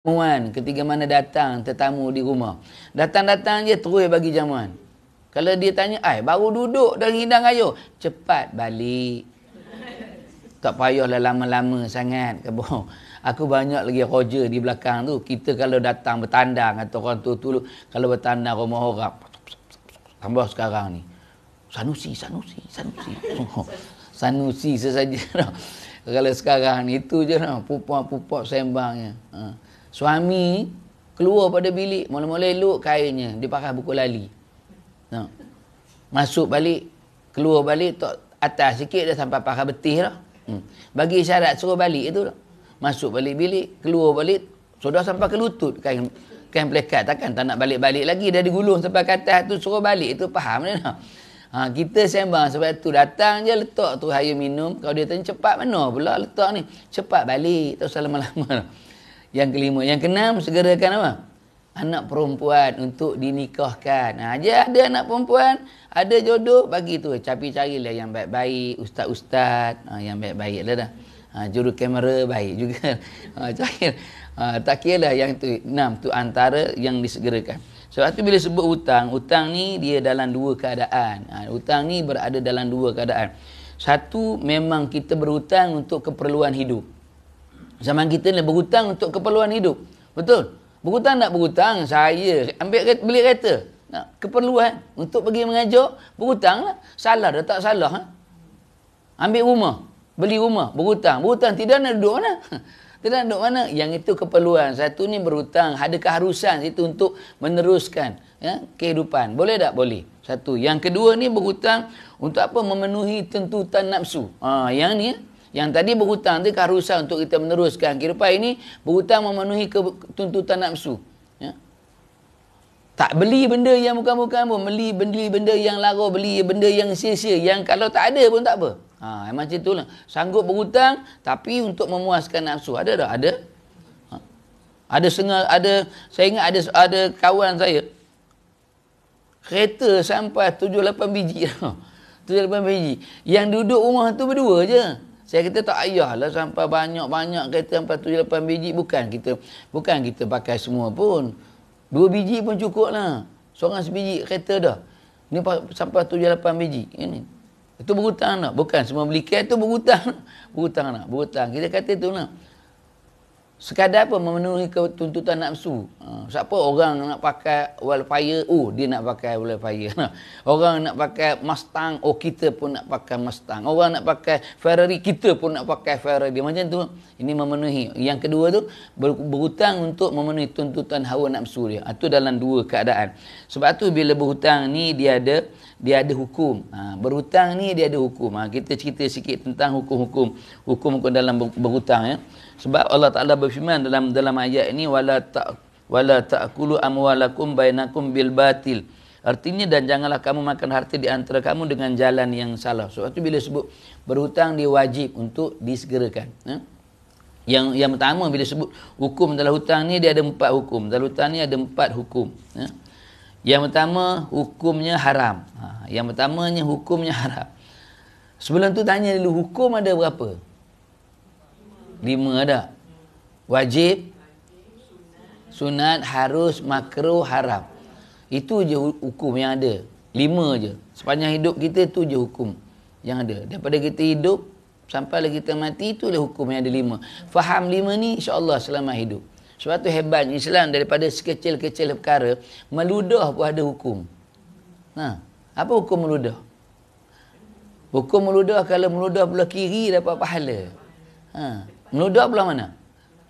jamuan ketika mana datang tetamu di rumah. Datang-datang je terus bagi jamuan. Kalau dia tanya, baru duduk dah hidang ayo. Cepat balik. Tak payahlah lama-lama sangat. Aku banyak lagi roja di belakang tu. Kita kalau datang bertandang atau orang tu kalau bertandang rumah orang. Tambah sekarang ni. Sanusi. Sanusi sesaja. Kalau sekarang ni itu je lah. Pupuk sembangnya. Suami keluar pada bilik, mula-mula elok kainnya, dia pakai buku lali. Masuk balik, keluar balik, tok atas sikit dah sampai pakai betih dah. Bagi isyarat suruh balik itu dah. Masuk balik bilik, keluar balik, sudah sampai ke lutut kain pelekat. Takkan tak nak balik-balik lagi, dah digulung sampai ke atas tu, suruh balik itu faham dah. Kita sembang sebab tu datang je letak tu air minum. Kalau dia tanya cepat mana pula letak ni, cepat balik, tak usah lama-lama. Yang kelima, yang keenam, segerakan apa? Anak perempuan untuk dinikahkan. Aja ada anak perempuan, ada jodoh, bagi tu. Carilah yang baik-baik, ustaz-ustaz, yang baik-baik dah. Juru kamera baik juga. Tak kira lah yang tu 6 tu antara yang disegerakan. Sebab tu bila sebut hutang ni dia dalam dua keadaan. Hutang ni berada dalam dua keadaan. Satu, memang kita berhutang untuk keperluan hidup. Zaman kita ni berhutang untuk keperluan hidup. Betul? Berhutang tak berhutang? Saya beli kereta. Keperluan untuk pergi mengajar, berhutang lah. Salah dah tak salah. Ambil rumah, beli rumah, berhutang. Berhutang tidak nak duduk mana? Tidak nak duduk mana? Yang itu keperluan. Satu ni berhutang. Ada keharusan itu untuk meneruskan kehidupan. Boleh tak? Boleh. Satu. Yang kedua ni berhutang untuk apa? Memenuhi tuntutan nafsu. Yang ni yang tadi berhutang tu keharusan untuk kita meneruskan kehidupan. Ini berhutang memenuhi tuntutan nafsu. Tak beli benda yang bukan-bukan pun. Beli benda yang lara, beli benda yang sia-sia. Yang kalau tak ada pun tak apa. Macam itulah. Sanggup berhutang tapi untuk memuaskan nafsu. Ada tak? Ada. Saya ingat ada kawan saya. Kereta sampai 7-8 biji. 7-8 biji. Yang duduk rumah tu berdua je. Saya kata tak payahlah sampai banyak-banyak kereta sampai 7-8 biji. Bukan kita pakai semua pun. 2 biji pun cukup lah. Seorang sebiji kereta dah. Ni sampai 7-8 biji. Ini. Itu berhutang tak? Bukan semua beli kereta tu berhutang. Berhutang. Kita kata tu lah. Sekadar apa? Memenuhi tuntutan nafsu. Siapa orang nak pakai wildfire? Dia nak pakai wildfire. Orang nak pakai Mustang? Kita pun nak pakai Mustang. Orang nak pakai Ferrari? Kita pun nak pakai Ferrari. Macam tu. Ini memenuhi. Yang kedua tu, berhutang untuk memenuhi tuntutan hawa nafsu dia. Itu dalam dua keadaan. Sebab tu bila berhutang ni dia ada hukum. Berhutang ni dia ada hukum. Kita cerita sikit tentang hukum dalam berhutang ya. Sebab Allah Taala berfirman dalam ayat ini wala ta'kulu amwalakum bainakum bil batil. Artinya dan janganlah kamu makan harta di antara kamu dengan jalan yang salah. Sebab tu bila sebut berhutang dia wajib untuk disegerakan. Yang pertama bila sebut hukum dalam hutang ni dia ada 4 hukum. Dalam hutang ni ada 4 hukum. Yang pertama hukumnya haram. Yang pertamanya hukumnya haram. Sebelum tu tanya dulu hukum ada berapa? 5 ada. Wajib, sunat, harus, makruh, haram. Itu je hukum yang ada. 5 je. Sepanjang hidup kita tu je hukum yang ada. Daripada kita hidup sampai kita mati itulah hukum yang ada 5. Faham 5 ni insya-Allah selama hidup. Sebab tu hebatnya Islam daripada sekecil-kecil perkara meludah pun ada hukum. Apa hukum meludah? Hukum meludah kalau meludah belah kiri dapat pahala. Meludah belah mana?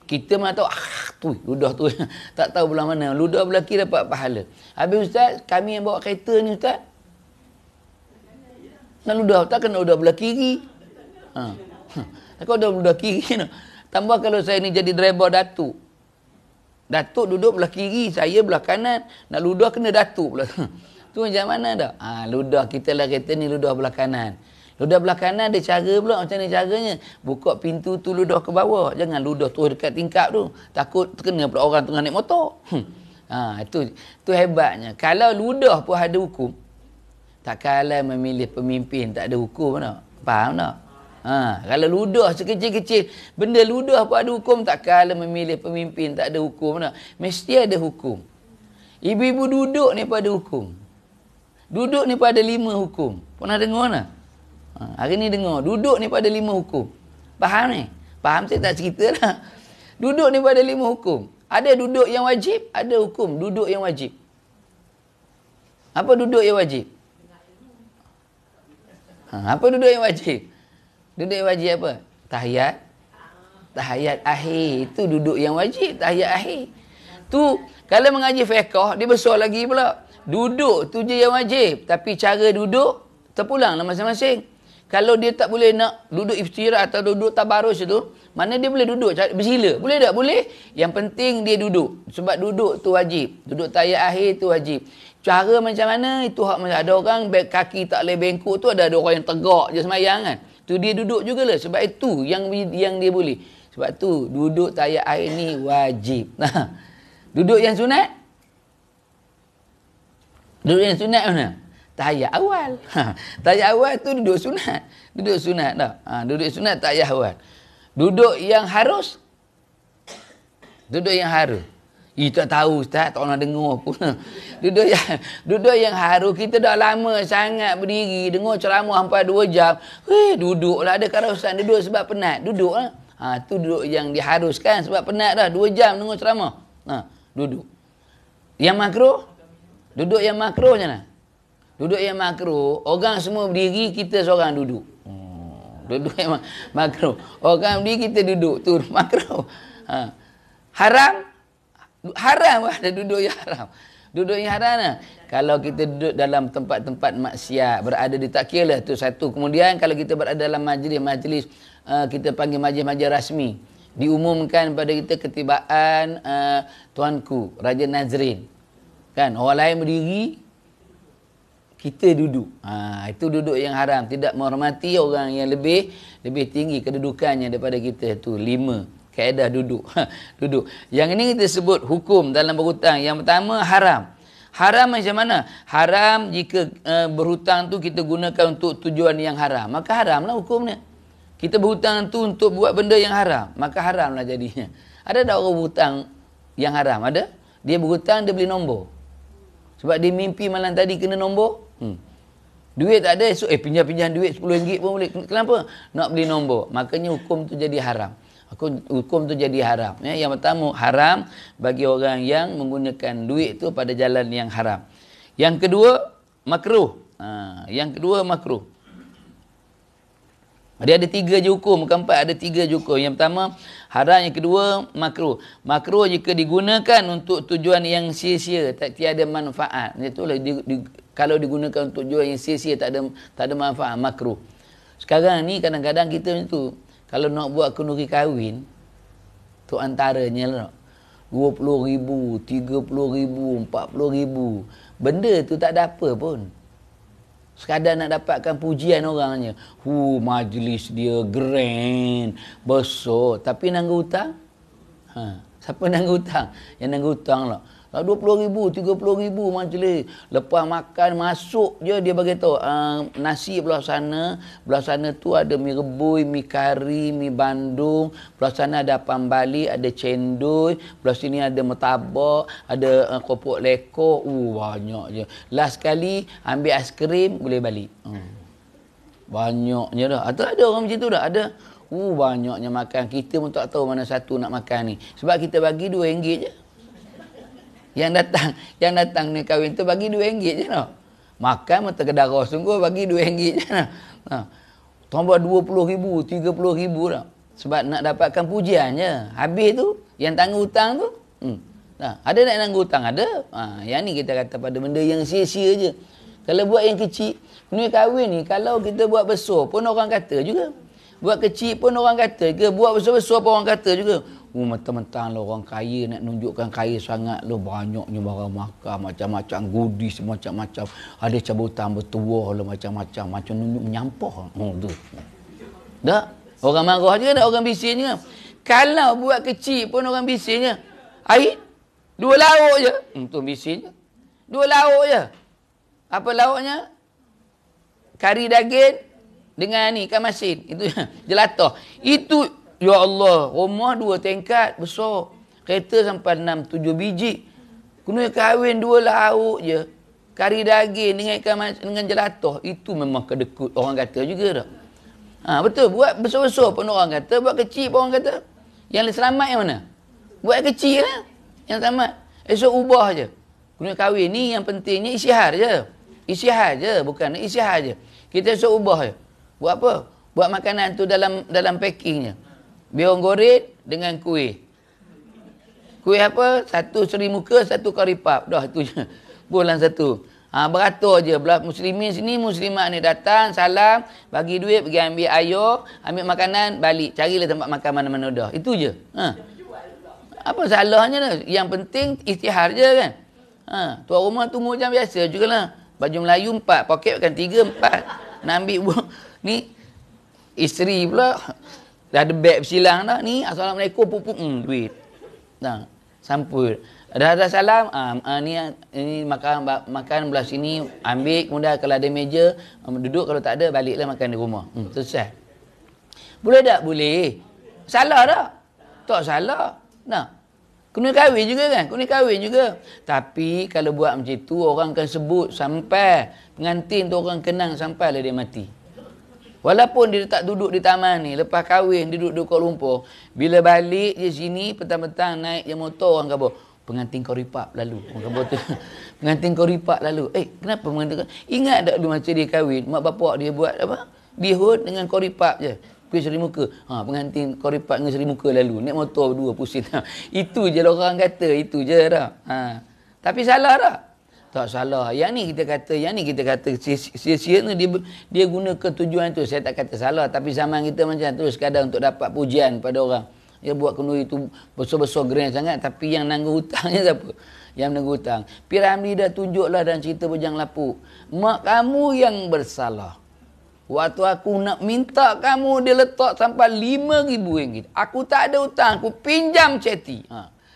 Kita mana tahu tu ludah tu tak tahu belah mana. Ludah belah kiri dapat pahala. Habis ustaz, kami yang bawa kereta ni ustaz. Nak ludah takkan nak ludah belah kiri. Takkan ludah kiri no. Tambah kalau saya ni jadi driver Datuk. Datuk duduk belah kiri, saya belah kanan. Nak ludah kena Datuk pula. Tu macam mana dah? Ludah kita lah kereta ni ludah belah kanan. Ludah belah kanan ada cara pula. Macam ni caranya. Buka pintu tu ludah ke bawah. Jangan ludah tu dekat tingkap tu. Takut terkena pula orang tengah naik motor. Itu hebatnya. Kalau ludah pun ada hukum. Tak kalah memilih pemimpin tak ada hukum tak? Faham tak? Kalau ludah sekecil-kecil, benda ludah pun ada hukum, tak kala memilih pemimpin tak ada hukum dah. Mesti ada hukum. Ibu-ibu duduk ni pada hukum. Duduk ni pada 5 hukum. Pernah dengar tak? Hari ni dengar. Duduk ni pada 5 hukum. Faham ni? Faham saya tak cerita lah. Duduk ni pada 5 hukum. Ada duduk yang wajib, ada hukum duduk yang wajib. Apa duduk yang wajib? Apa duduk yang wajib? Duduk yang wajib apa? Tahiyat. Tahiyat akhir. Itu duduk yang wajib. Tahiyat akhir. Tu, kalau mengaji fiqh, dia besar lagi pula. Duduk tu je yang wajib. Tapi cara duduk, terpulanglah masing-masing. Kalau dia tak boleh nak duduk istirahat atau duduk tabarus tu, mana dia boleh duduk bersila? Boleh tak? Boleh. Yang penting dia duduk. Sebab duduk tu wajib. Duduk tahiyat akhir tu wajib. Cara macam mana? Itu hak macam ada orang kaki tak boleh bengkok tu, ada orang yang tegak je semayang kan. Tu dia duduk jugalah. Sebab itu yang dia boleh. Sebab tu duduk tahiyat akhir ni wajib. Duduk yang sunat? Duduk yang sunat mana? Tahiyat awal. Tahiyat awal tu duduk sunat. Duduk sunat dah. Duduk sunat tahiyat awal. Duduk yang harus? Duduk yang harus. Tak tahu Ustaz, tak pernah dengar pun. Duduk yang harus, kita dah lama sangat berdiri, dengar ceramah sampai 2 jam. Duduklah, ada keharusan duduk sebab penat. Duduklah. Tu duduk yang diharuskan sebab penat dah 2 jam dengar ceramah. Duduk. Yang makruh? Duduk yang makruh macam mana? Duduk yang makruh, orang semua berdiri, kita seorang duduk. Duduk yang makruh. Orang berdiri, kita duduk. Tu makruh. Haram? Haram ada duduk yang haram. Duduk yang haram lah. Kalau kita duduk dalam tempat-tempat maksiat, berada di tak kira lah tu satu. Kemudian kalau kita berada dalam majlis, kita panggil majlis-majlis rasmi. Diumumkan pada kita ketibaan tuanku, Raja Nazrin. Kan, orang lain berdiri, kita duduk. Itu duduk yang haram. Tidak menghormati orang yang lebih tinggi kedudukannya daripada kita. Tu 5. Kaedah duduk. Duduk. Yang ini kita sebut hukum dalam berhutang. Yang pertama, haram. Haram macam mana? Haram jika berhutang tu kita gunakan untuk tujuan yang haram. Maka haramlah hukumnya. Kita berhutang tu untuk buat benda yang haram. Maka haramlah jadinya. Ada tak orang berhutang yang haram? Ada? Dia berhutang, dia beli nombor. Sebab dia mimpi malam tadi kena nombor. Duit tak ada, esok pinjam duit RM10 pun boleh. Kenapa? Nak beli nombor. Makanya hukum tu jadi haram. Hukum tu jadi haram. Yang pertama, haram bagi orang yang menggunakan duit tu pada jalan yang haram. Yang kedua, makruh. Yang kedua, makruh. Dia ada 3 je hukum. Bukan 4, ada 3 je hukum. Yang pertama, haram. Yang kedua, makruh. Makruh jika digunakan untuk tujuan yang sia-sia, tiada manfaat. Itulah kalau digunakan untuk tujuan yang sia-sia, tak ada manfaat, makruh. Sekarang ni kadang-kadang kita macam tu. Kalau nak buat kenduri kahwin, tu antaranya lah. RM20,000, RM30,000, RM40,000. Benda tu tak ada apa pun. Sekadar nak dapatkan pujian orangnya. Majlis dia grand, besar. Tapi nanggu hutang? Siapa nanggu hutang? Yang nanggu hutang lah. RM20,000, RM30,000 majlis. Lepas makan, masuk je dia bagi tahu. Nasi belah sana tu ada mi rebui, mi kari, mi bandung. Belah sana ada pambali, ada cendol. Belah sini ada metabak, ada kopok lekor. Banyak je. Last sekali ambil aiskrim, boleh balik. Banyaknya dah. Atau ada orang macam tu dah? Ada. Banyaknya makan. Kita pun tak tahu mana satu nak makan ni. Sebab kita bagi RM2 je. Yang datang ni kahwin tu bagi RM2 je no. Makan mata kedara sungguh bagi RM2 je no. Tambah RM20,000, RM30,000 dah. Sebab nak dapatkan pujiannya. Habis tu yang tangguh hutang tu. Ada nak tangguh hutang? Ada. Yang ni kita kata pada benda yang sia-sia je. Kalau buat yang kecil, ni kahwin ni kalau kita buat besar pun orang kata juga. Buat kecil pun orang kata ke, buat besar-besar pun orang kata juga. Mentang-mentang lah orang kaya nak nunjukkan kaya sangat lo, banyaknya barang makan, macam-macam goodies, macam-macam. Ada cabutan bertuah lah macam-macam, macam nunjuk menyampah. Tu. Dah? Orang marah je dah, orang bising je. Kalau buat kecil pun orang bising je. Air 2 lauk je. Tu bising je. 2 lauk je. Apa lauknya? Kari daging dengan ni ikan masin. Itu jelantah. Itu ya Allah, rumah 2 tingkat besar. Kereta sampai 6-7 biji. Kena kahwin 2 lauk je. Kari daging dengan ikan masin dengan jelantah. Itu memang kedekut orang kata juga dah. Betul, buat besar-besar pun orang kata, buat kecil pun orang kata. Yang selamat yang mana? Buat kecil lah. Yang selamat. Esok ubah je. Kena kahwin ni yang pentingnya isyihar je. Isyihar je, bukan isyihar je. Kita esok ubah je. Buat apa? Buat makanan tu dalam packingnya. Biar orang goreng dengan kuih. Kuih apa? 1 seri muka, 1 karipap. Dah tu je. Bulan 1. Beratur je. Belah muslimin sini, muslimat ni datang, salam, bagi duit, pergi ambil air, ambil makanan, balik. Carilah tempat makan mana-mana dah. Itu je. Apa salahnya dah? Yang penting isytihar je kan. Tuan rumah tu macam biasa jugalah. Baju Melayu 4, poket kan 3, 4. Nak ambil ni isteri pula dah ada beg bersilang dah ni. Assalamualaikum, duit. Dah, sampul. Dah ada salam, ni makan belah sini, ambil, kemudian kalau ada meja, duduk, kalau tak ada, baliklah makan di rumah. Selesai. Boleh tak? Boleh. Salah tak? Tak salah. Nah, kena kahwin juga kan? Kena kahwin juga. Tapi kalau buat macam tu, orang akan sebut sampai pengantin tu orang kenang sampailah dia mati. Walaupun dia tak duduk di taman ni, lepas kahwin dia duduk di Kuala Lumpur, bila balik je sini, petang-petang naik je motor, orang kata, pengantin koripap lalu. Orang kata, pengantin koripap lalu. Kenapa pengantin? Ingat tak dulu masa dia kahwin, mak bapak dia buat apa? Bihun dengan koripap je. Kuih seri muka. Pengantin koripap dengan seri muka lalu. Naik motor berdua pusing. Itu je lah orang kata. Itu je dah. Tapi salah tak? Tak salah. Yang ni kita kata sia-sia ni dia gunakan tujuan tu. Saya tak kata salah. Tapi zaman kita macam tu sekadar untuk dapat pujian pada orang. Dia buat kenduri tu besar-besar grand sangat. Tapi yang nanggung hutangnya siapa? Yang menanggung hutang. Piramli dah tunjuklah dalam cerita Bujang Lapuk. Mak kamu yang bersalah. Waktu aku nak minta kamu, dia letak sampai RM5,000. Aku tak ada hutang, aku pinjam ceti.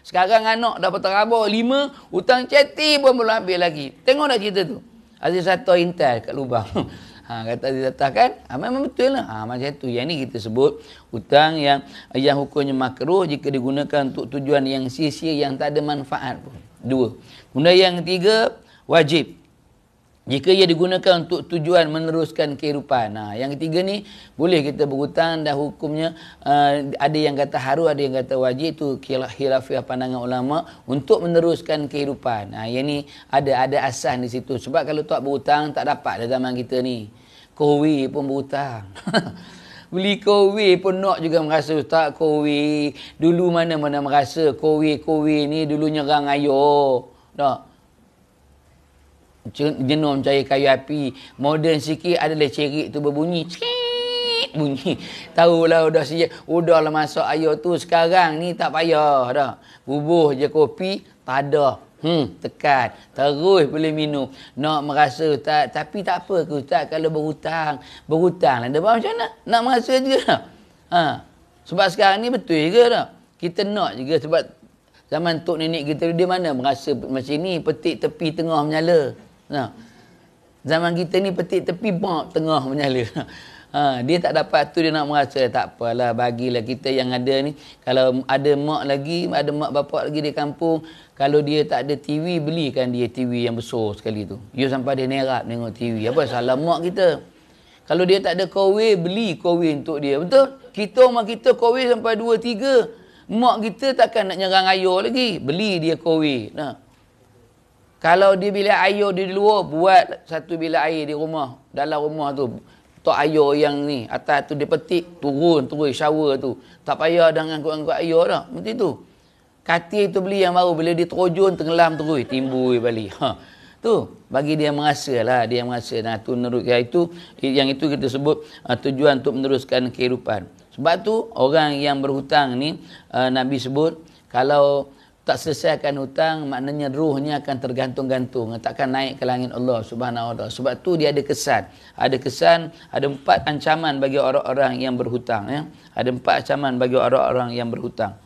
Sekarang anak dah berterabur 5, hutang ceti pun belum ambil lagi. Tengok dah cerita tu. Aziz Sattah intai kat lubang. Kata Aziz Sattah kan, memang betul lah. Macam tu. Yang ni kita sebut hutang yang hukumnya makruh jika digunakan untuk tujuan yang sia-sia, yang tak ada manfaat pun. 2. Kemudian yang ketiga, wajib. Jika ia digunakan untuk tujuan meneruskan kehidupan. Yang ketiga ni, boleh kita berhutang dan hukumnya ada yang kata harus, ada yang kata wajib. Itu khilafiyah pandangan ulama untuk meneruskan kehidupan. Yang ni ada asas di situ. Sebab kalau tak berhutang, tak dapat dalam zaman kita ni. Kowe pun berhutang. Beli kowe pun nak juga merasa, Ustaz, kowe. Dulu mana-mana merasa kowe ni dulu nyerang ayo. Tak? Jenum cair kayu api. Moden sikit adalah cerik tu berbunyi. Cik, bunyi. Tahulah udahlah masak air tu. Sekarang ni tak payah dah. Bubuh je kopi, tak ada. Tekan. Terus boleh minum. Nak merasa Ustaz. Tapi tak apa ke Ustaz kalau berhutang. Berhutang lah. Dia macam mana? Nak merasa juga dah. Sebab sekarang ni betul juga dah. Kita nak juga sebab zaman tok nenek kita dia mana merasa macam ni. Petik tepi tengah menyala. Zaman kita ni petik tepi bak tengah menyala. Dia tak dapat tu, dia nak merasa tak apalah, bagilah kita yang ada ni. Kalau ada mak lagi, ada mak bapak lagi di kampung, kalau dia tak ada TV, belikan dia TV yang besar sekali tu. You sampai dia nerak tengok TV. Apa salah mak kita? Kalau dia tak ada kowe, beli kowe untuk dia. Betul? Kita mak kita kowe sampai 2-3. Mak kita takkan nak nyerang ayah lagi. Beli dia kowe. Kalau dia bilik air di luar, buat satu bilik air di rumah. Dalam rumah tu. Tok air yang ni. Atas tu dia petik, turun shower tu. Tak payah dah ngangkut-ngangkut air dah. Macam tu. Katil tu beli yang baru. Bila dia terojun, tenggelam terus. Timbul balik. Tu. Bagi dia merasa lah. Dia merasa. Tu yang itu kita sebut tujuan untuk meneruskan kehidupan. Sebab tu, orang yang berhutang ni, Nabi sebut, kalau tak selesaikan hutang, maknanya ruhnya akan tergantung-gantung, takkan naik ke langit Allah Subhanahu Wa Taala. Sebab tu dia ada kesan. Ada 4 ancaman bagi orang-orang yang berhutang. Ada 4 ancaman bagi orang-orang yang berhutang.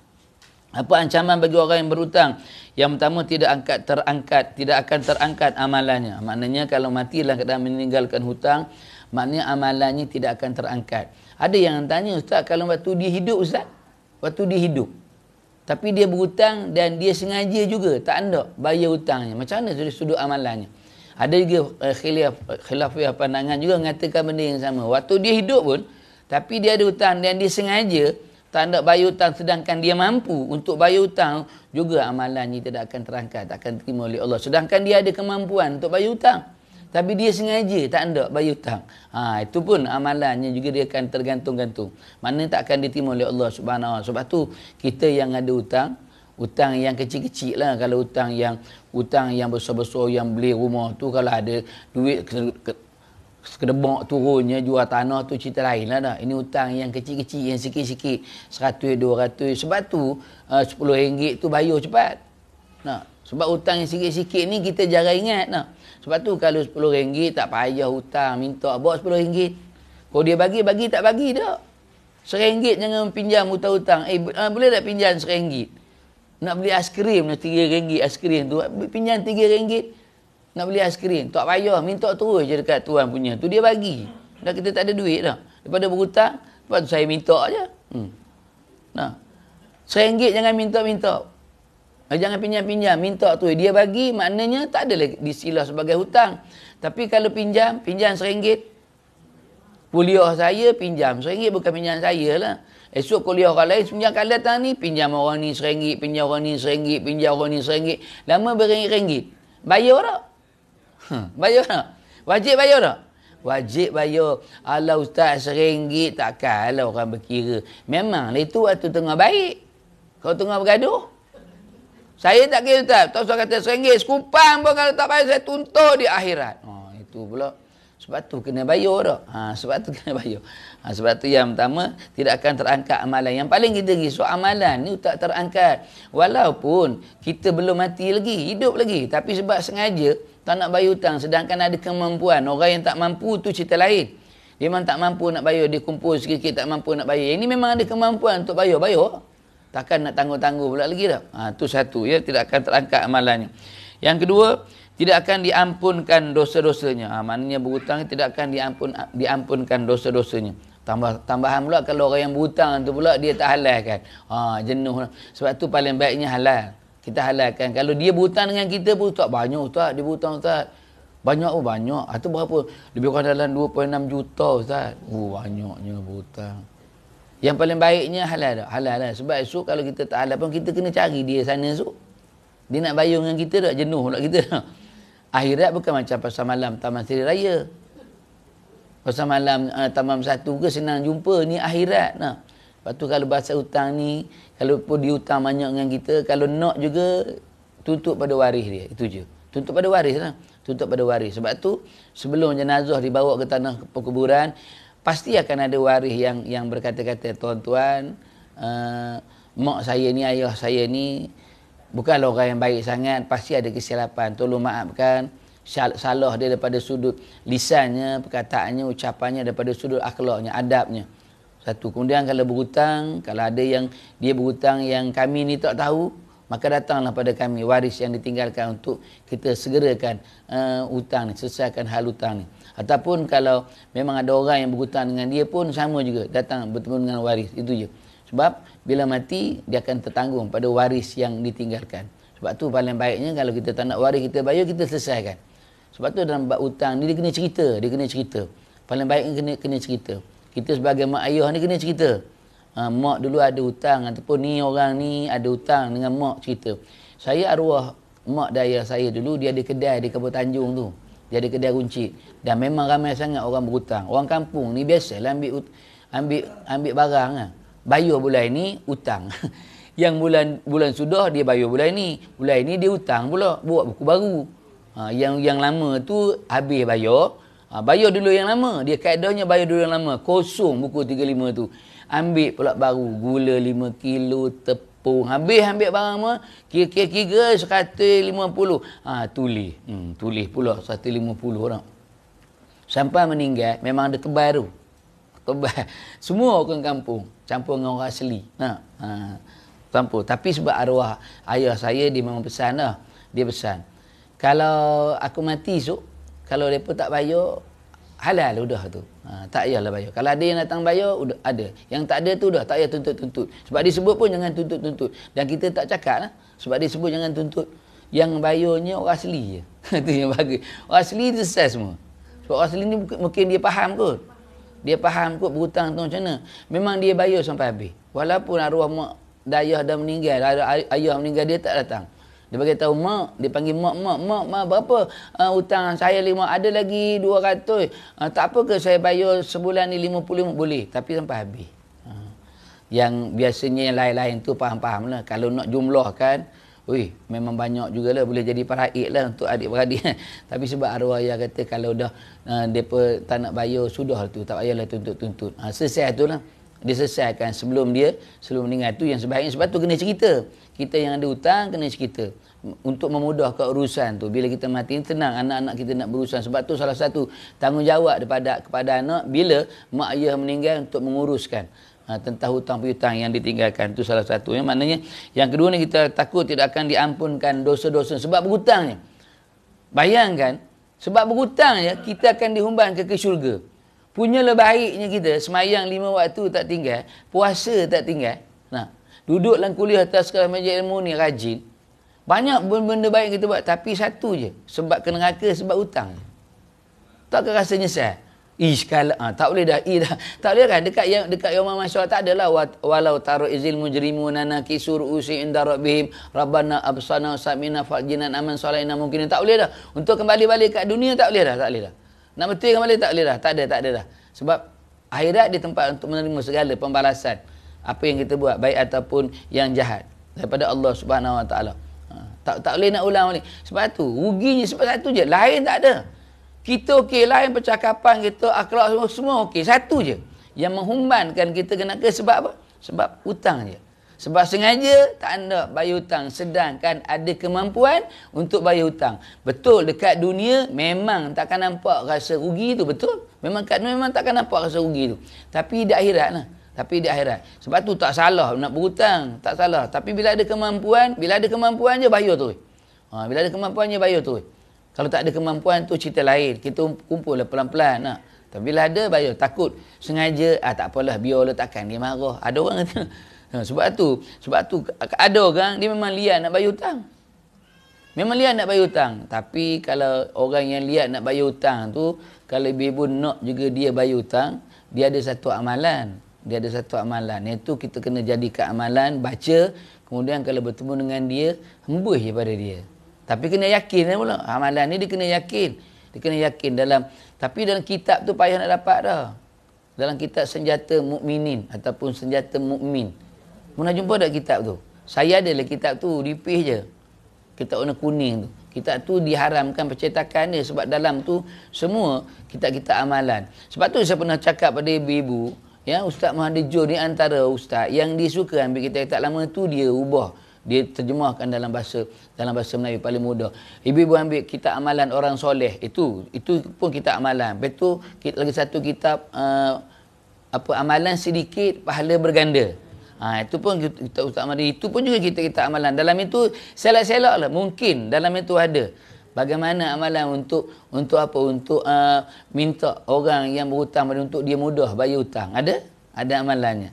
Apa ancaman bagi orang yang berhutang? Yang pertama, tidak akan terangkat amalannya. Maknanya kalau mati dalam keadaan meninggalkan hutang, maknanya amalannya tidak akan terangkat. Ada yang tanya, Ustaz, kalau waktu dia hidup, Ustaz, waktu dia hidup, tapi dia berhutang dan dia sengaja juga tak hendak bayar hutangnya, macam mana dari sudut amalannya? Ada juga khilafiyah pandangan juga mengatakan benda yang sama. Waktu dia hidup pun, tapi dia ada hutang dan dia sengaja tak hendak bayar hutang, sedangkan dia mampu untuk bayar hutang, juga amalannya tidak akan terangkat, tak akan diterima oleh Allah. Sedangkan dia ada kemampuan untuk bayar hutang, tapi dia sengaja tak hendak bayar hutang. Itu pun amalannya juga dia akan tergantung-gantung. Maknanya tak akan diterima oleh Allah Subhanahu Wa Taala. Sebab tu kita yang ada hutang yang kecil-kecil lah. Kalau hutang yang besar-besar, yang beli rumah tu, kalau ada duit kedebak turunnya jual tanah tu cerita lain lah dah. Ini hutang yang kecil-kecil, yang sikit-sikit, 100, 200. Sebab tu RM10 tu bayar cepat. Sebab hutang yang sikit-sikit ni kita jarang ingat. Sebab tu kalau RM10 tak payah hutang, minta bawa RM10. Kalau dia bagi tak bagi dah. RM1 jangan pinjam hutang-hutang. Boleh tak pinjam RM1? Nak beli aiskrim RM3 aiskrim tu, pinjam RM3. Nak beli aiskrim, tak payah, minta terus je dekat tuan punya. Tu dia bagi. Dah kita tak ada duit dah. Daripada berhutang, lepas tu saya minta je. RM1 jangan minta-minta. Jangan pinjam-pinjam, minta tu. Dia bagi, maknanya tak ada lagi disilah sebagai hutang. Tapi kalau pinjam RM1. Kuliah saya pinjam RM1, bukan pinjam saya lah. Esok kuliah orang lain, pinjam kat datang ni, pinjam orang ni RM1, pinjam orang ni RM1, pinjam orang ni RM1. Lama beringgit-ringgit. Bayar tak? Bayar tak? Wajib bayar tak? Wajib bayar. Alah Ustaz, RM1 takkanlah orang berkira. Memanglah itu waktu tengah baik. Kalau tengah bergaduh, saya tak kira Ustaz. Tak usah kata RM1, sekupang pun kalau tak bayar saya tuntut di akhirat. Itu pula. Sebab tu kena bayar tak? Sebab tu kena bayar. Sebab tu yang pertama, tidak akan terangkat amalan. Yang paling kita risau, amalan ni tak terangkat. Walaupun kita belum mati lagi, hidup lagi. Tapi sebab sengaja tak nak bayar hutang, sedangkan ada kemampuan. Orang yang tak mampu tu cerita lain. Dia memang tak mampu nak bayar, dia kumpul sikit-sikit tak mampu nak bayar. Ini memang ada kemampuan untuk bayar. Takkan nak tangguh-tangguh pula lagi dah. Itu satu, ya, tidak akan terangkat amalannya. Yang kedua, tidak akan diampunkan dosa-dosanya. Maknanya berhutang tidak akan diampunkan dosa-dosanya. Tambahan pula kalau orang yang berhutang tu pula dia tak halalkan. Jenuh. Sebab tu paling baiknya halal. Kita halalkan. Kalau dia berhutang dengan kita pun, tak banyak Ustaz, dia berhutang Ustaz. Banyak banyak. Itu berapa? Lebih kurang dalam 2.6 juta Ustaz. Banyaknya berhutang. Yang paling baiknya halal tak? Halal lah. Sebab esok kalau kita tak halal pun, kita kena cari dia sana esok. Dia nak bayar dengan kita tak? Jenuh pula kita. Akhirat bukan macam pasal malam Taman Seri Raya. Pasal malam Taman 1 ke senang jumpa. Ni akhirat. Lepas tu kalau bahasa hutang ni, kalau pun dihutang banyak dengan kita, kalau nak juga tuntut pada waris dia. Itu je. Tuntut pada waris lah. Tuntut pada waris. Sebab tu sebelum jenazah dibawa ke tanah perkuburan, pasti akan ada waris yang berkata-kata, tuan-tuan, mak saya ni, ayah saya ni bukanlah orang yang baik sangat, pasti ada kesilapan, tolong maafkan. Salah dia daripada sudut lisannya, perkataannya, ucapannya, daripada sudut akhlaknya, adabnya. Satu. Kemudian kalau berhutang, kalau ada yang dia berhutang yang kami ni tak tahu, maka datanglah pada kami waris yang ditinggalkan untuk kita segerakan hutang ni, selesaikan hal hutang ni. Ataupun kalau memang ada orang yang berhutang dengan dia pun sama juga, datang bertemu dengan waris. Itu je. Sebab bila mati, dia akan tertanggung pada waris yang ditinggalkan. Sebab tu paling baiknya kalau kita tak nak waris kita bayar, kita selesaikan. Sebab tu dalam bab hutang ni dia kena cerita. Paling baiknya kena cerita. Kita sebagai mak ayah ni kena cerita. Mak dulu ada hutang, ataupun ni orang ni ada hutang dengan mak, cerita. Saya arwah mak dan ayah saya dulu, dia ada kedai di Kampung Tanjung tu. Dia ada kedai runcit. Dan memang ramai sangat orang berhutang. Orang kampung ni biasalah ambil barang lah. Bayar bulan ni hutang. Yang bulan sudah dia bayar bulan ni. Bulan ni dia hutang pula, buat buku baru. Yang lama tu habis bayar. Bayar dulu yang lama. Dia kaedahnya bayar dulu yang lama. Kosong buku 35 tu. Ambil pula baru. Gula 5 kilo, tepung. Habis ambil barang mah. Kira-kira 150. Tulis. Tulis pula 150 orang. Sampai meninggal, memang ada kebal tu. Kebal. Semua orang kampung. Campur dengan orang asli. Campur. Tapi sebab arwah ayah saya, dia memang pesan lah. Dia pesan. Kalau aku mati esok, kalau mereka tak bayar, halal udah tu. Tak payahlah bayar. Kalau ada yang datang bayar, udah ada. Yang tak ada tu dah, tak payah tuntut-tuntut. Sebab disebut pun jangan tuntut-tuntut. Dan kita tak cakap lah. Sebab disebut jangan tuntut. Yang bayarnya orang asli je. Itu yang bagus. Orang asli tu selesai semua. Sebab orang asli ni mungkin dia faham kot. Dia faham kot berhutang tu macam mana. Memang dia bayar sampai habis. Walaupun arwah mak dayah dah meninggal, ayah meninggal, dia tak datang. Dia bagi tahu mak, dia panggil mak, berapa hutang saya 5, ada lagi 200. Tak apa ke saya bayar sebulan ni 55 boleh, tapi sampai habis. Yang biasanya yang lain-lain tu faham-faham lah. Kalau nak jumlahkan, memang banyak jugalah, boleh jadi paraik lah untuk adik-beradik. Tapi sebab arwah ayah kata kalau dah mereka tak nak bayar, sudah tu, tak payahlah tuntut-tuntut. Selesai tu lah. Dia selesaikan sebelum meninggal tu yang sebaiknya. Sebab tu kena cerita. Kita yang ada hutang kena cerita untuk memudahkan urusan tu. Bila kita mati tenang, anak-anak kita nak berurusan. Sebab tu salah satu tanggungjawab kepada anak bila mak ayah meninggal untuk menguruskan tentang hutang piutang yang ditinggalkan. Itu salah satu. Yang maknanya yang kedua ni kita takut tidak akan diampunkan dosa-dosa sebab berhutangnya. Bayangkan sebab berhutangnya kita akan dihumban ke syurga. Punyalah baiknya kita semayang 5 waktu tak tinggal, puasa tak tinggal. Nah, duduk dalam kuliah atas sekolah meja ilmu ni rajin. Banyak benda baik kita buat, tapi satu je, sebab ke neraka sebab hutang. Takkan rasa nyesal? Sekala tak boleh dah. Tak boleh kan dekat yaumul mahsyar tak adalah walau taru izil mujrimuna nakisur usi inda rabbihim rabbana absana samina fajinan aman salaina mungkin tak boleh dah. Untuk kembali balik kat dunia tak boleh dah. Nak betul kembali tak boleh dah. Tak ada dah. Sebab akhirat di tempat untuk menerima segala pembalasan apa yang kita buat, baik ataupun yang jahat daripada Allah Subhanahu Wa Taala. Tak boleh nak ulang balik. Sebab tu ruginya sebab satu je, lain tak ada. Kita okey, lain percakapan kita, akhlak semua okey. Satu je yang menghumbankan kita kena ke sebab apa? Sebab hutang je. Sebab sengaja tak nak bayar hutang sedangkan ada kemampuan untuk bayar hutang. Betul dekat dunia memang takkan nampak rasa rugi tu, betul. Memang kat dunia memang takkan nampak rasa rugi tu. Tapi di akhirat lah. Sebab tu tak salah nak berhutang, tak salah. Tapi bila ada kemampuan je bayar tu. Bila ada kemampuan je bayar tu. Kalau tak ada kemampuan tu cerita lain. Kita kumpul lah pelan-pelan. Tapi bila ada bayar, takut sengaja tak apalah biarlah takkan dia marah. Ada orang kata sebab tu ada orang dia memang liat nak bayar hutang. Tapi kalau orang yang liat nak bayar hutang tu, kalau ibu nak juga dia bayar hutang, dia ada satu amalan. Iaitu kita kena jadikan amalan, baca, kemudian kalau bertemu dengan dia, hembus je pada dia. Tapi kena yakin pula. Amalan ni dia kena yakin. Tapi dalam kitab tu payah nak dapat dah. Dalam kitab senjata mukminin ataupun senjata mukmin. Mana jumpa tak kitab tu? Saya adalah kitab tu, dipih je. Kitab warna kuning tu. Kitab tu diharamkan percetakan dia sebab dalam tu semua kitab-kitab amalan. Sebab tu saya pernah cakap pada ibu-ibu, ya, Ustaz Mahathir John ni antara ustaz yang dia suka ambil kitab-kitab lama tu dia ubah. Dia terjemahkan dalam bahasa Melayu paling mudah. Ibu-ibu ambil kitab amalan orang soleh. Itu pun kitab amalan. Lepas tu lagi satu kitab amalan sedikit pahala berganda. Itu pun kita Ustaz Mari, itu pun juga kita amalan. Dalam itu selak-selak lah. Mungkin dalam itu ada bagaimana amalan untuk apa? Untuk minta orang yang berhutang untuk dia mudah bayar hutang. Ada amalannya.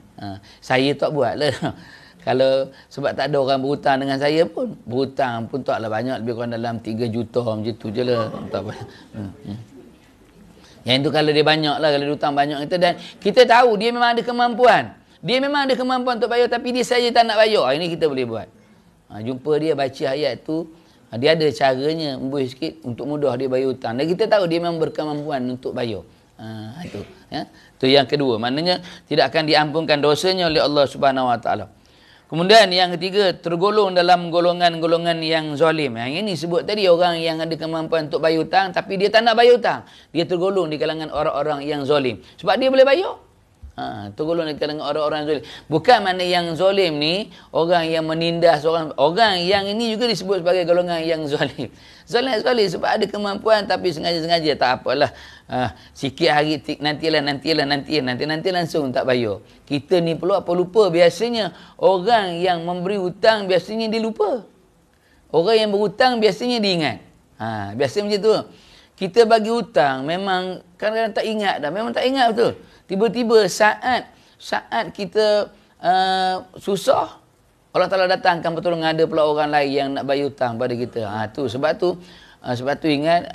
Saya tak buat lah. Kalau sebab tak ada orang berhutang dengan saya pun, berhutang pun taklah banyak, lebih kurang dalam 3 juta macam tu je lah. Tak banyak. Yang itu kalau dia banyak lah, kalau dia hutang banyak kita, dan kita tahu dia memang ada kemampuan. Dia memang ada kemampuan untuk bayar, tapi dia saja tak nak bayar. Ini kita boleh buat. Jumpa dia baca ayat tu, dia ada caranya embus sikit untuk mudah dia bayar hutang. Dan kita tahu dia memang berkemampuan untuk bayar. Itu ya. Itu yang kedua. Maknanya tidak akan diampunkan dosanya oleh Allah Subhanahu Wa Taala. Kemudian yang ketiga, tergolong dalam golongan-golongan yang zalim. Yang ini sebut tadi orang yang ada kemampuan untuk bayar hutang tapi dia tak nak bayar hutang. Dia tergolong di kalangan orang-orang yang zalim. Sebab dia boleh bayar. Tergolong di kalangan orang-orang zalim. Bukan mana yang zalim ni orang yang menindas orang yang ini juga disebut sebagai golongan yang zalim. Zalim sebab ada kemampuan tapi sengaja-sengaja tak apalah. Sikit hari nanti langsung tak bayar. Kita ni perlu apa lupa, biasanya orang yang memberi hutang biasanya dia lupa. Orang yang berhutang biasanya dia ingat. Biasa macam tu. kita bagi hutang memang kadang-kadang tak ingat dah. Memang tak ingat betul. Tiba-tiba saat kita susah, Allah Ta'ala datangkan pertolongan, ada pula orang lain yang nak bagi hutang pada kita. Sebab tu ingat,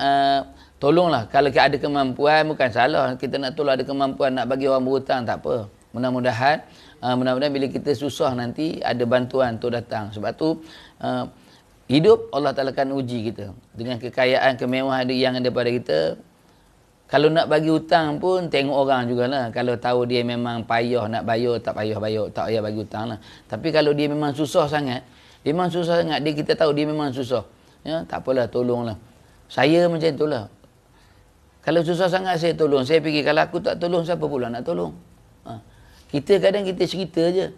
tolonglah kalau ada kemampuan, bukan salah kita nak tolong, ada kemampuan nak bagi orang berhutang, tak apa. Mudah-mudahan bila kita susah nanti ada bantuan tu datang. Sebab tu hidup Allah Ta'ala akan uji kita dengan kekayaan, kemewahan yang ada pada kita. Kalau nak bagi hutang pun tengok orang jugalah. Kalau tahu dia memang payah nak bayar, tak payah bagi hutang lah. Tapi kalau dia memang susah sangat, dia kita tahu dia memang susah, ya, tak apalah, tolonglah. Saya macam itulah. Kalau susah sangat saya tolong. Saya fikir kalau aku tak tolong, siapa pula nak tolong? Kita kadang kita cerita je.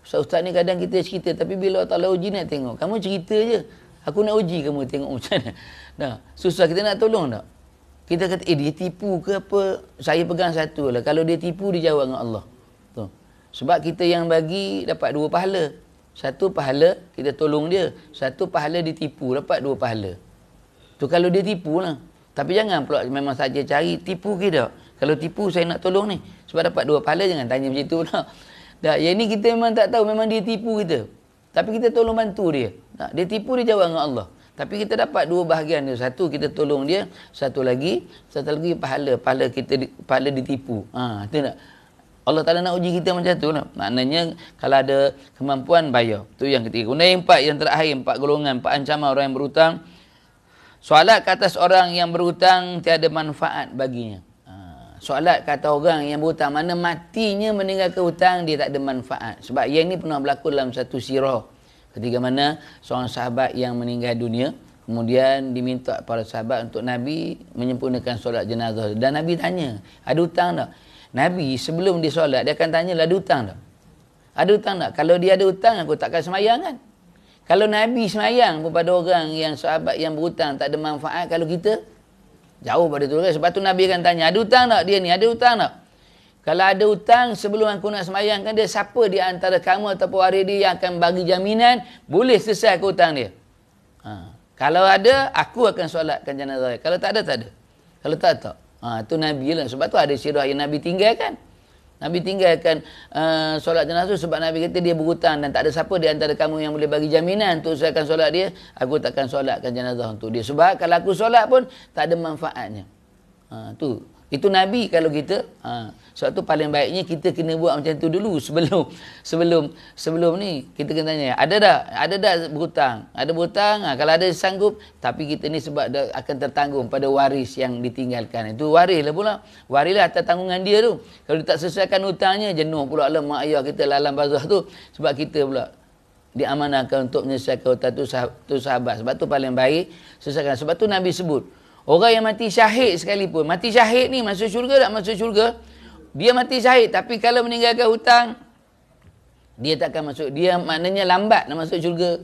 Ustaz ni kadang kita cerita, tapi bila Allah Ta'ala uji nak tengok. Kamu cerita je. Aku nak uji kamu tengok macam mana. Dah, susah kita nak tolong tak? Kita kata, dia tipu ke apa? Saya pegang satu lah. Kalau dia tipu, dia jawab dengan Allah. Tuh. Sebab kita yang bagi dapat 2 pahala. 1 pahala kita tolong dia. 1 pahala ditipu, dapat 2 pahala. Tu kalau dia tipu lah. Tapi jangan pula memang saja cari tipu ke tak. Kalau tipu saya nak tolong ni. Sebab dapat 2 pahala, jangan tanya macam tu lah. Dah, yang ni kita memang tak tahu, memang dia tipu kita. Tapi kita tolong bantu dia. Dia tipu, dia jawab dengan Allah. Tapi kita dapat 2 bahagian dia. 1 kita tolong dia, satu lagi pahala kita ditipu. Itu tak? Allah Ta'ala nak uji kita macam tu lah. Maknanya kalau ada kemampuan bayar. Tu yang ketiga. Kemudian yang 4, yang terakhir, 4 golongan, 4 ancaman orang yang berhutang. Solat ke atas orang yang berhutang tiada manfaat baginya. Solat kata orang yang berhutang, mana matinya meninggalkan hutang, dia tak ada manfaat. Sebab yang ni pernah berlaku dalam satu sirah. Ketika mana seorang sahabat yang meninggal dunia, kemudian diminta para sahabat untuk Nabi menyempurnakan solat jenazah. Dan Nabi tanya, ada hutang tak? Nabi sebelum dia solat, dia akan tanya, ada hutang tak? Ada hutang tak? Kalau dia ada hutang, aku takkan semayang kan? Kalau Nabi semayang kepada orang yang sahabat yang berhutang tak ada manfaat, kalau kita jauh pada tu. Sebab tu Nabi akan tanya, ada hutang tak dia ni? Ada hutang tak? Kalau ada hutang, sebelum aku nak semayangkan dia, siapa di antara kamu ataupun waris dia yang akan bagi jaminan boleh selesai ke hutang dia? Kalau ada, aku akan solatkan jenazah. Kalau tak ada, tak ada. Kalau tak. Itu Nabi lah. Sebab tu ada sirah yang Nabi tinggalkan. Nabi tinggalkan solat jenazah sebab Nabi kata dia berhutang dan tak ada siapa di antara kamu yang boleh bagi jaminan untuk selesaikan solat dia, aku takkan solatkan jenazah untuk dia. Sebab kalau aku solat pun tak ada manfaatnya. Itu Nabi kalau kita. Sebab tu paling baiknya kita kena buat macam tu dulu sebelum ni kita kena tanya, ada dah berhutang? Ada berhutang? Kalau ada sanggup, tapi kita ni sebab akan tertanggung pada waris yang ditinggalkan. Itu waris lah pula. Waris lah atas tanggungan dia tu. Kalau dia tak selesaikan hutangnya, jenuh pula lah mak ayah kita lalam bazah tu. Sebab kita pula diamanahkan untuk menyelesaikan hutang tu sahabat. Sebab tu paling baik selesaikan. Sebab tu Nabi sebut, orang yang mati syahid sekalipun. Mati syahid ni masuk syurga tak masuk syurga? Dia mati syahid. Tapi kalau meninggalkan hutang, dia takkan masuk. Dia maknanya lambat nak masuk syurga.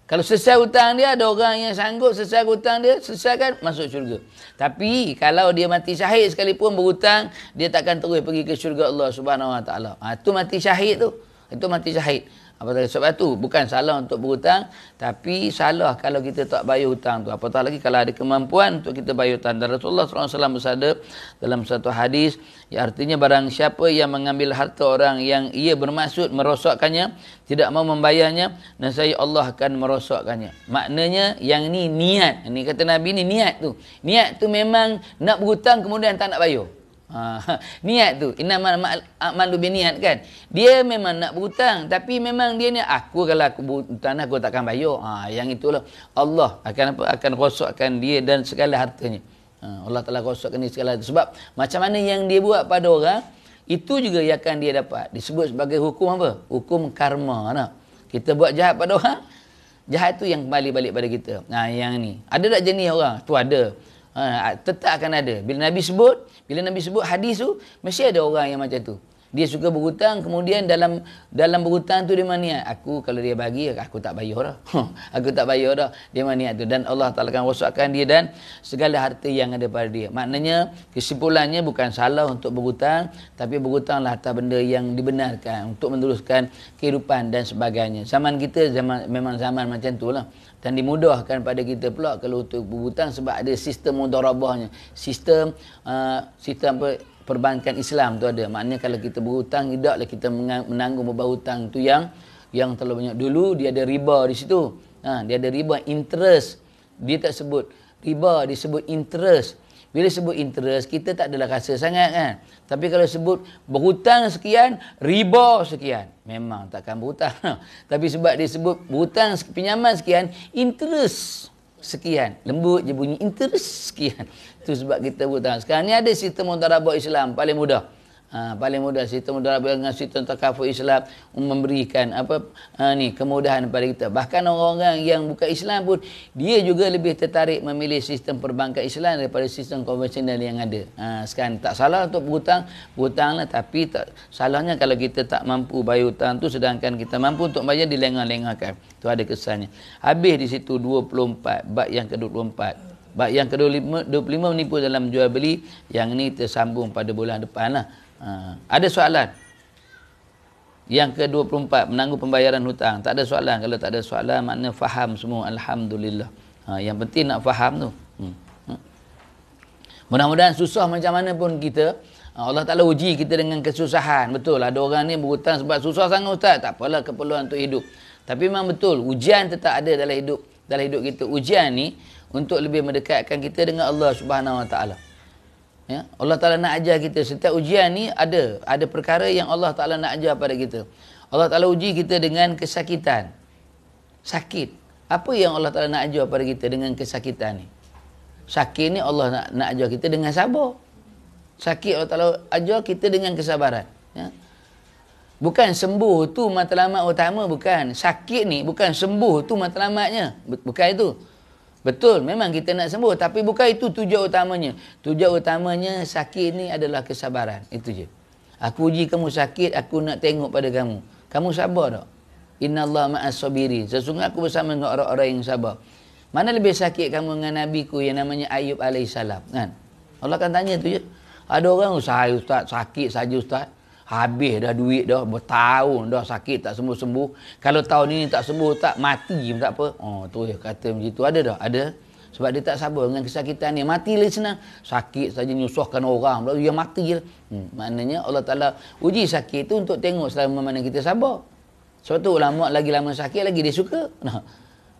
Kalau selesai hutang dia, ada orang yang sanggup selesai hutang dia, selesaikan, masuk syurga. Tapi kalau dia mati syahid sekalipun berhutang, dia takkan terus pergi ke syurga Allah Subhanahu Wa Taala. Itu mati syahid tu. Itu mati syahid. Sebab tu bukan salah untuk berhutang, tapi salah kalau kita tak bayar hutang tu. Apatah lagi kalau ada kemampuan untuk kita bayar hutang. Dan Rasulullah SAW bersabda dalam satu hadis, ya, artinya barang siapa yang mengambil harta orang yang ia bermaksud merosakkannya, tidak mau membayarnya, nescaya Allah akan merosakkannya. Maknanya yang ni niat. Ini kata Nabi ni niat tu. Niat tu memang nak berhutang kemudian tak nak bayar. Niat tu innamal a'malu biniat kan. Dia memang nak berhutang, tapi memang dia ni kalau aku berhutang aku takkan bayar. Yang itulah Allah akan rosakkan dia dan segala hartanya. Allah Taala rosakkan dia segala harta. Sebab macam mana yang dia buat pada orang, itu juga yang akan dia dapat. Disebut sebagai hukum apa? Hukum karma. Kita buat jahat pada orang, jahat tu yang kembali balik pada kita. Yang ni ada tak jenis orang? Tu ada. Tetap akan ada. Bila Nabi sebut hadis tu, mesti ada orang yang macam tu. Dia suka berhutang, kemudian dalam berhutang tu dia maniat, aku kalau dia bagi, aku tak bayar dah. Aku tak bayar dah. Dia maniat tu. Dan Allah Ta'ala akan rosakkan dia dan segala harta yang ada pada dia. Maknanya, kesimpulannya bukan salah untuk berhutang, tapi berhutanglah atas benda yang dibenarkan untuk meneruskan kehidupan dan sebagainya. Zaman kita memang zaman macam tu lah. Dan dimudahkan pada kita pula kalau untuk berhutang sebab ada sistem mudharabahnya. Sistem perbankan Islam tu ada. Maknanya kalau kita berhutang, tidaklah kita menanggung beban hutang tu yang terlalu banyak. Dulu dia ada riba di situ. Dia ada riba, interest. Dia tak sebut riba, dia sebut interest. Bila sebut interest, kita tak adalah rasa sangat kan. Tapi kalau sebut berhutang sekian, riba sekian, memang takkan berhutang. Tapi sebab dia sebut berhutang pinjaman sekian, interest sekian. Lembut je bunyi interest sekian. Itu sebab kita berhutang. Sekarang ni ada sistem mudharabah Islam paling mudah. Paling mudah sistem mudharabah dengan sistem takaful Islam memberikan kemudahan kepada kita. Bahkan orang-orang yang bukan Islam pun dia juga lebih tertarik memilih sistem perbankan Islam daripada sistem konvensional yang ada. Sekarang tak salah untuk berhutanglah, tapi tak salahnya kalau kita tak mampu bayar hutang tu sedangkan kita mampu untuk bayar dilengah-lengahkan. Tu ada kesannya. Habis di situ 24 bab yang ke-24. Bab yang ke-25 menipu dalam jual beli. Yang ni tersambung pada bulan depan lah. Ada soalan? Yang ke-24, menanggung pembayaran hutang. Tak ada soalan. Kalau tak ada soalan, makna faham semua. Alhamdulillah. Yang penting nak faham tu. Mudah-mudahan susah macam mana pun kita, Allah Ta'ala uji kita dengan kesusahan. Betul, ada orang ni berhutang sebab susah sangat Ustaz. Tak apalah, keperluan untuk hidup. Tapi memang betul, ujian tetap ada dalam hidup kita. Ujian ni untuk lebih mendekatkan kita dengan Allah Subhanahu Wa Ta'ala. Ya, Allah Ta'ala nak ajar kita. Setiap ujian ni ada perkara yang Allah Ta'ala nak ajar pada kita. Allah Ta'ala uji kita dengan kesakitan. Sakit. Apa yang Allah Ta'ala nak ajar pada kita dengan kesakitan ni? Sakit ni Allah nak ajar kita dengan sabar. Sakit Allah Ta'ala ajar kita dengan kesabaran. Ya. Bukan sembuh tu matlamat utama, bukan. Sakit ni bukan sembuh tu matlamatnya. Bukan itu. Betul, memang kita nak sembuh. Tapi bukan itu tujuan utamanya. Tujuan utamanya sakit ni adalah kesabaran. Itu je. Aku uji kamu sakit, aku nak tengok pada kamu. Kamu sabar tak? Inna Allah ma'as sabirin. Sesungguhnya aku bersama dengan orang-orang yang sabar. Mana lebih sakit kamu dengan nabiku yang namanya Ayub alaihissalam? Kan? Allah akan tanya tu je. Ada orang, saya Ustaz, sakit saja Ustaz. Habis dah duit dah, bertahun dah sakit tak sembuh-sembuh. Kalau tahun ini tak sembuh, tak mati pun tak apa. Tu ya kata macam tu. Ada tak? Ada. Sebab dia tak sabar dengan kesakitan ni. Mati lah senang. Sakit saja nyusahkan orang. Lalu dia mati je. Maknanya Allah Ta'ala uji sakit tu untuk tengok selama mana kita sabar. Sebab tu ulama lagi lama sakit, lagi dia suka.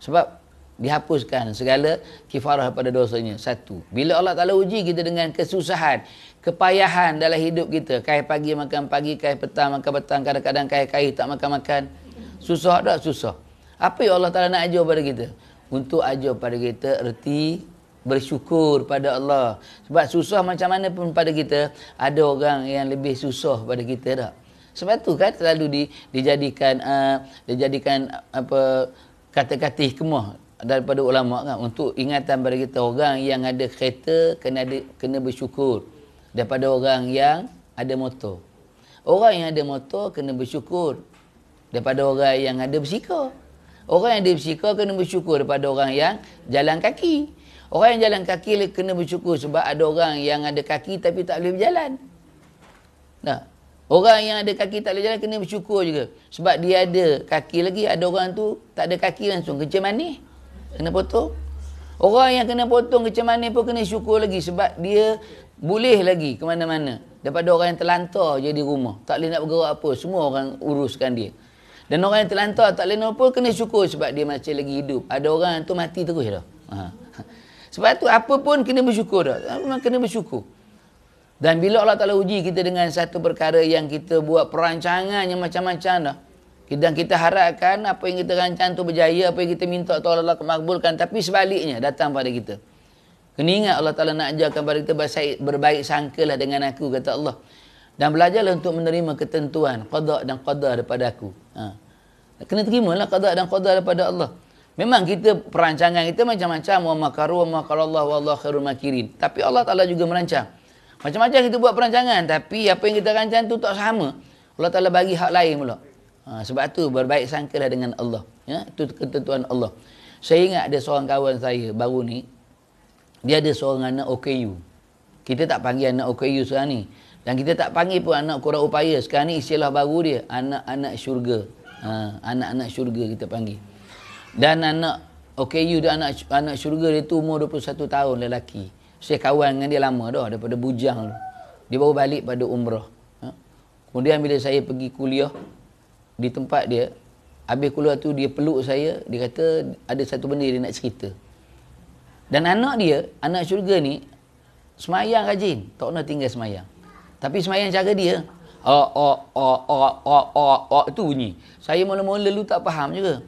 Sebab dihapuskan segala kifarah pada dosanya. Satu. Bila Allah Ta'ala uji kita dengan kesusahan, kepayahan dalam hidup kita. Kai pagi makan pagi, kai petang makan petang, kadang-kadang kai tak makan-makan. Susah tak? Susah. Apa yang Allah Ta'ala nak ajar pada kita? Untuk ajar pada kita erti bersyukur pada Allah. Sebab susah macam mana pun pada kita, ada orang yang lebih susah pada kita tak? Sebab tu kan selalu dijadikan apa kata-kata hikmah daripada ulama kan, untuk ingatan pada kita. Orang yang ada kereta kena bersyukur daripada orang yang ada motor. Orang yang ada motor kena bersyukur daripada orang yang ada basikal. Orang yang ada basikal kena bersyukur daripada orang yang jalan kaki. Orang yang jalan kaki kena bersyukur sebab ada orang yang ada kaki tapi tak boleh berjalan. Nah, orang yang ada kaki tak boleh jalan kena bersyukur juga sebab dia ada kaki lagi. Ada orang tu tak ada kaki langsung kencing manis, kena potong. Orang yang kena potong kencing manis pun kena syukur lagi sebab dia boleh lagi ke mana-mana. Daripada orang yang terlantar je di rumah, tak boleh nak bergerak apa, semua orang uruskan dia. Dan orang yang terlantar tak boleh nak apa, kena syukur sebab dia masih lagi hidup. Ada orang tu mati terus dah. Sebab tu apa pun kena bersyukur dah. Memang kena bersyukur. Dan bila Allah Ta'ala uji kita dengan satu perkara yang kita buat perancangan yang macam-macam dah, dan kita harapkan apa yang kita rancang tu berjaya, apa yang kita minta tu Allah makbulkan, tapi sebaliknya datang pada kita. Kena ingat Allah Ta'ala nak ajarkan pada kita berbaik sangkalah dengan aku, kata Allah. Dan belajarlah untuk menerima ketentuan, qada dan qadar daripada aku. Kena terimalah qada dan qadar daripada Allah. Memang kita perancangan kita macam-macam, wa makaru wa makarallah wallahu khairul makirin. Tapi Allah Ta'ala juga merancang. Macam-macam kita buat perancangan, tapi apa yang kita rancang tu tak sama. Allah Ta'ala bagi hak lain pula. Sebab tu berbaik sangkalah dengan Allah. Ya, itu ketentuan Allah. Saya ingat ada seorang kawan saya baru ni, dia ada seorang anak OKU. Kita tak panggil anak OKU sekarang ni. Dan kita tak panggil pun anak kurang upaya. Sekarang ni istilah baru dia, anak-anak syurga. Anak-anak syurga kita panggil. Dan anak OKU dia anak syurga dia tu umur 21 tahun lelaki. Saya kawan dengan dia lama dah daripada bujang tu. Dia baru balik pada umrah. Kemudian bila saya pergi kuliah di tempat dia, habis kuliah tu dia peluk saya, dia kata ada satu benda dia nak cerita. Dan anak dia, anak syurga ni semayang rajin, tak pernah tinggal semayang. Tapi semayang cara dia, itu bunyi. Saya mula-mula dulu tak faham juga.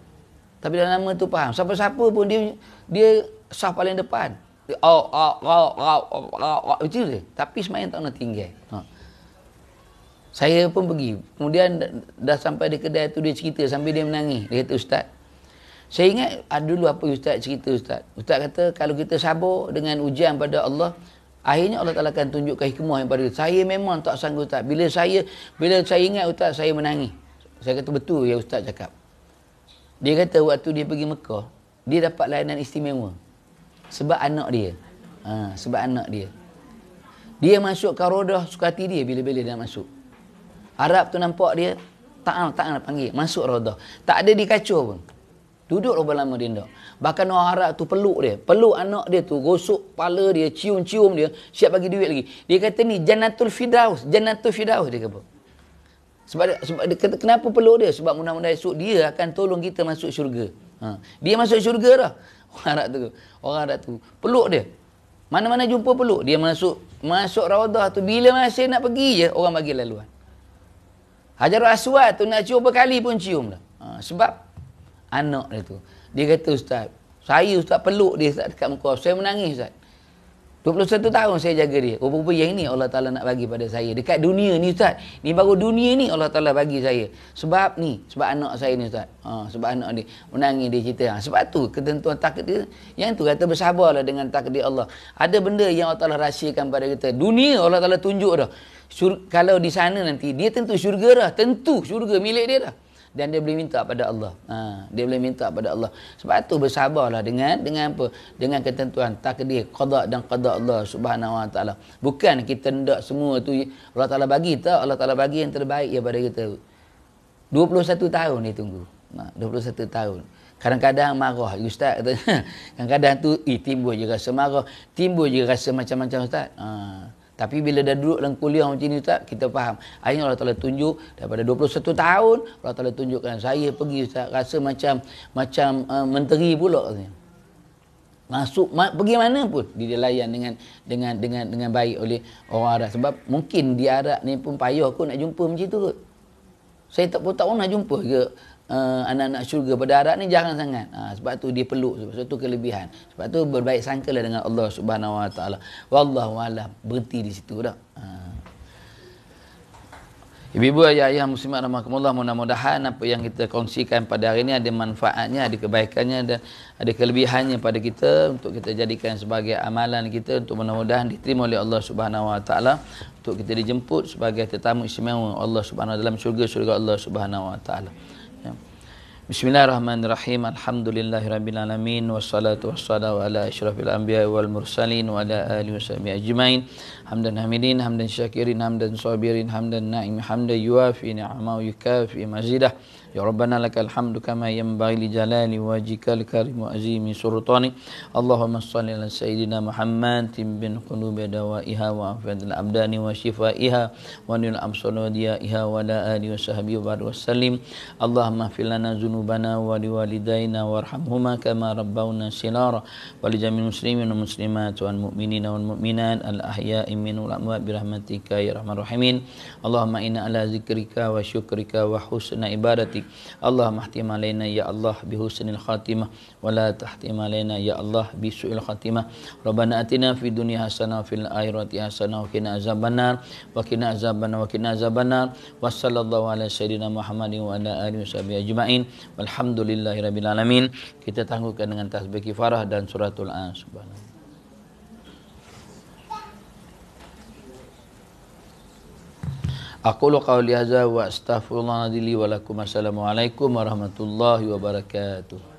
Tapi dalam lama tu faham. Siapa-siapa pun dia sah paling depan. Itu dia. Tapi semayang tak pernah tinggal. Saya pun pergi. Kemudian dah sampai di kedai tu dia cerita sambil dia menangis. Dia kata, Ustaz, saya ingat dulu apa Ustaz cerita Ustaz. Ustaz kata kalau kita sabar dengan ujian pada Allah, akhirnya Allah Ta'ala akan tunjukkan hikmah yang pada kita. Saya memang tak sanggup Ustaz. Bila saya ingat Ustaz, saya menangis. Saya kata betul ya Ustaz cakap. Dia kata waktu dia pergi Mekah, dia dapat layanan istimewa. Sebab anak dia. Sebab anak dia. Dia masuk ke rodah suka hati dia bila-bila dia masuk. Arab tu nampak dia, tak nak panggil. Masuk rodah. Tak ada dikacau pun. Duduk berapa lama dia tak. Bahkan orang Arab tu peluk dia. Peluk anak dia tu. Gosok kepala dia. Cium-cium dia. Siap bagi duit lagi. Dia kata ni Jannatul Firdaus. Jannatul Firdaus dia kata. Sebab dia kata, kenapa peluk dia? Sebab mudah-mudahan esok dia akan tolong kita masuk syurga. Dia masuk syurga dah. Orang Arab tu. Peluk dia. Mana-mana jumpa peluk. Dia masuk raudah tu. Bila masih nak pergi je, orang bagi laluan. Hajarul Aswad tu nak cium berkali pun cium dah. Sebab anak dia tu. Dia kata, Ustaz, saya Ustaz peluk dia Ustaz dekat muka. Saya menangis Ustaz. 21 tahun saya jaga dia. Rupa-rupa yang ini Allah Ta'ala nak bagi pada saya. Dekat dunia ni Ustaz. Ni baru dunia ni Allah Ta'ala bagi saya. Sebab ni. Sebab anak saya ni Ustaz. Sebab anak dia. Menangis dia cerita. Sebab tu ketentuan takdir. Yang tu kata bersabarlah dengan takdir Allah. Ada benda yang Allah Ta'ala rahsiakan pada kita. Dunia Allah Ta'ala tunjuk dah. Kalau di sana nanti. Dia tentu syurga dah. Tentu syurga milik dia dah. Dan dia boleh minta pada Allah. Dia boleh minta pada Allah. Sebab tu bersabarlah dengan apa? Dengan ketentuan takdir, qada dan qada Allah Subhanahu Wa Taala. Bukan kita hendak semua tu Allah Taala bagi tak, Allah Taala bagi yang terbaik daripada kita. 21 tahun dia tunggu. 21 tahun. Kadang-kadang marah Ustaz kata. Kadang-kadang tu timbul je rasa marah, timbul je rasa macam-macam Ustaz. Tapi bila dah duduk dalam kuliah macam ni Ustaz, kita faham. Akhirnya Allah Ta'ala tunjuk, daripada 21 tahun, Allah Ta'ala tunjukkan. Saya pergi Ustaz, rasa macam menteri pula. Masuk, pergi mana pun, dia layan dengan baik oleh orang Arab. Sebab mungkin di Arab ni pun payah kot nak jumpa macam tu kot. Saya tak pernah jumpa ke anak-anak syurga pada Arab ni jarang sangat. Sebab tu dia peluk, sebab tu kelebihan. Sebab tu berbaik sangkalah dengan Allah Subhanahu Wa Taala. Wallahu a'lam. Berhenti di situ dah. Ibu-ibu, ayah-ayah muslimat rahimakumullah, mudah-mudahan apa yang kita kongsikan pada hari ini ada manfaatnya, ada kebaikannya dan ada kelebihannya pada kita untuk kita jadikan sebagai amalan kita untuk mudah-mudahan diterima oleh Allah Subhanahu Wa Taala, untuk kita dijemput sebagai tetamu istimewa Allah Subhanahu Wa Taala dalam syurga Allah Subhanahu Wa Taala. Bismillahirrahmanirrahim. Alhamdulillahirabbil alamin wassalatu wassalamu ala asyrafil anbiya'i wal mursalin wa ala alihi washabihi ajmain. Hamdan hamidin, hamdan syakirin, hamdan sabirin, hamdan na'im, hamdan yuafi ni'amahu yukafi mazidah. Ya Rabbana lakal hamdu kama yanbaghi li jalali wajhikal karim wa azimi sultani. Allahumma shalli ala sayyidina Muhammadin bin qulubi dawaiha wa afadil abdani wa shifaiha wa nil amsal diaiha wa la alihi wa sahbihi wa barik wasallim. Allahumma fil lana dzunubana wa liwalidayna warhamhuma kama rabbawna shilara wa li jami'il muslimin wal muslimat wal mu'minina wal mu'minat al ahya'i minhum wal amwat bi rahmatika ya arhamar rahimin. Allahumma inna ala zikrika wa syukrika wa husna ibadatik. Allahumma ihtim alaina ya Allah bi husnil khatimah wa la tahtim alaina ya Allah bi su'il khatimah. Rabbana atina fid dunya hasanah wa fil akhirati hasanah wa qina azabannar wa qina azabannar wa qina azabannar. Wa sallallahu ala sayyidina Muhammadin wa ala alihi washabihi ajmain. Walhamdulillahirabbil alamin. Kita tangguhkan dengan tasbih kifarah dan suratul An. Subhanallah. Aqulu qawli hadza wa astaghfirullah li wa lakum. Assalamualaikum warahmatullahi wabarakatuh.